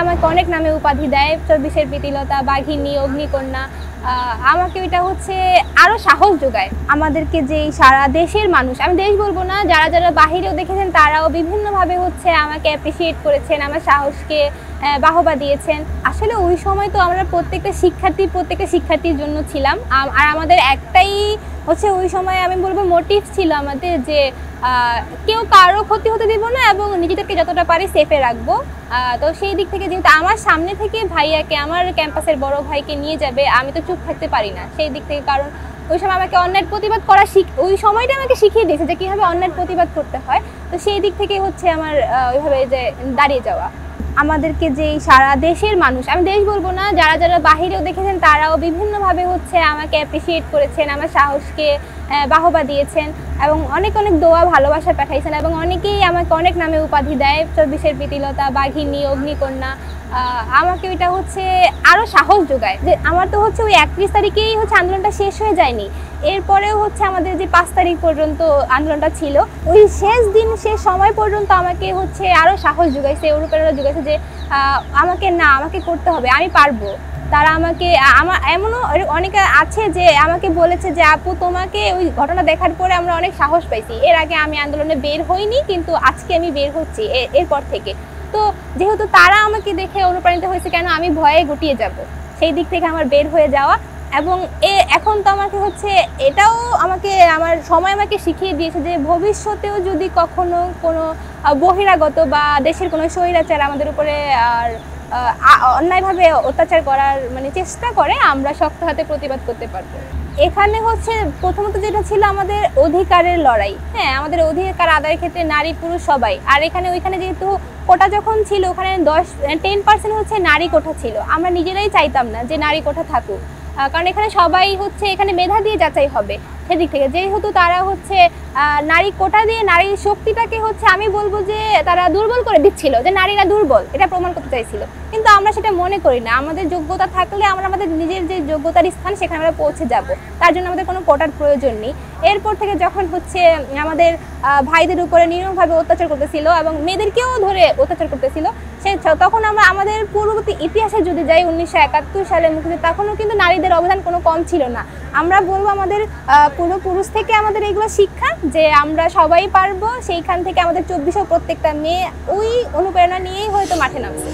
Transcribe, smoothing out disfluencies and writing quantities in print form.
আমাকে অনেক নামে উপাধি দেয়, 24-এর প্রীতিলতা, বাঘিনী, অগ্নিকন্যা। আমাকে এটা হচ্ছে আরও সাহস যোগায়। আমাদেরকে যে সারা দেশের মানুষ, আমি দেশ বলবো না, যারা যারা বাহিরেও দেখেছেন তারাও বিভিন্নভাবে হচ্ছে আমাকে অ্যাপ্রিসিয়েট করেছেন, আমার সাহসকে বাহবা দিয়েছেন। আসলে ওই সময় তো আমরা প্রত্যেকটা শিক্ষার্থীর জন্য ছিলাম। আর আমাদের একটাই হচ্ছে ওই সময় আমি বলবো মোটিভ ছিল আমাদের যে কেউ কারো ক্ষতি হতে দিব না এবং নিজেদেরকে যতটা পারি সেফে রাখবো। তো সেই দিক থেকে যেহেতু আমার সামনে থেকে ভাইয়াকে, আমার ক্যাম্পাসের বড় ভাইকে নিয়ে যাবে, আমি তো চুপ থাকতে পারি না সেই দিক থেকে। কারণ ওই সময় আমাকে অন্যায়ের প্রতিবাদ করা ওই সময়টা আমাকে শিখিয়ে দিয়েছে যে কীভাবে অন্যায়ের প্রতিবাদ করতে হয়। তো সেই দিক থেকে হচ্ছে আমার ওইভাবে যে দাঁড়িয়ে যাওয়া। আমাদেরকে যে সারা দেশের মানুষ, আমি দেশ বলবো না, যারা যারা বাহিরেও দেখেছেন তারাও বিভিন্নভাবে হচ্ছে আমাকে অ্যাপ্রিসিয়েট করেছেন, আমার সাহসকে বাহবা দিয়েছেন এবং অনেক অনেক দোয়া ভালোবাসা পাঠাইছেন এবং অনেকেই আমাকে অনেক নামে উপাধি দেয়, 24-এর প্রীতিলতা, বাঘিনী, অগ্নিকন্যা। আমাকে ওইটা হচ্ছে আরও সাহস যোগায় যে আমার তো হচ্ছে ওই 31 তারিখেই হচ্ছে আন্দোলনটা শেষ হয়ে যায়নি, এরপরেও হচ্ছে আমাদের যে 5 তারিখ পর্যন্ত আন্দোলনটা ছিল, ওই শেষ সময় পর্যন্ত আমাকে হচ্ছে আরও সাহস যোগাইছে, অনুপ্রেরণা যোগাইছে যে আমাকে করতে হবে, আমি পারবো। তারা আমাকে এমনও অনেকে আছে যে আমাকে বলেছে যে আপু, তোমাকে ওই ঘটনা দেখার পরে আমরা অনেক সাহস পাইছি। এর আগে আমি আন্দোলনে বের হইনি, কিন্তু আজকে আমি বের হচ্ছি এরপর থেকে। তো যেহেতু তারা আমাকে দেখে অনুপ্রাণিত হয়েছে, কেন আমি ভয়ে গুটিয়ে যাব, সেই দিক থেকে আমার বের হয়ে যাওয়া। এবং এখন তো আমাকে হচ্ছে এটাও আমার সময় আমাকে শিখিয়ে দিয়েছে যে ভবিষ্যতেও যদি কখনো কোনো বহিরাগত বা দেশের কোনো স্বৈরাচার আমাদের উপরে আর অন্যায়ভাবে অত্যাচার করার চেষ্টা করে, আমরা শক্ত হাতে প্রতিবাদ করতে পারবো। এখানে হচ্ছে প্রথমত যেটা ছিল আমাদের অধিকারের লড়াই। হ্যাঁ, আমাদের অধিকার আদায়ের ক্ষেত্রে নারী পুরুষ সবাই। আর ওইখানে যেহেতু কোটা যখন ছিল, ওখানে 10% হচ্ছে নারী কোটা ছিল। আমরা নিজেরাই চাইতাম না যে নারী কোটা থাকুক, কারণ এখানে সবাই হচ্ছে এখানে মেধা দিয়ে যাচাই হবে। সেদিক থেকে যেহেতু তারা হচ্ছে নারী কোটা দিয়ে নারী শক্তিটাকে হচ্ছে আমি বলবো যে তারা দুর্বল করে দিচ্ছিল, যে নারীরা দুর্বল, এটা প্রমাণ করতে চাইছিল। কিন্তু আমরা সেটা মনে করি না। আমাদের যোগ্যতা থাকলে আমরা আমাদের নিজের যে যোগ্যতার স্থান সেখানে আমরা পৌঁছে যাব, তার জন্য আমাদের কোনো কোটার প্রয়োজন নেই। এরপর থেকে যখন হচ্ছে আমাদের ভাইদের উপরে নির্মমভাবে অত্যাচার করতেছিল এবং মেয়েদেরকেও ধরে অত্যাচার করতেছিল, তখন আমাদের পূর্ববর্তী ইতিহাসে যদি যাই 1971 সালে মুক্তিযুদ্ধ, তখনও কিন্তু নারীদের অবদান কোনো কম ছিল না। আমরা বলবো আমাদের পূর্বপুরুষ থেকে আমাদের এগুলো শিক্ষা যে আমরা সবাই পারবো। সেইখান থেকে আমাদের 2400 প্রত্যেকটা মেয়ে ওই অনুপ্রেরণা নিয়েই হয়তো মাঠে নামছে।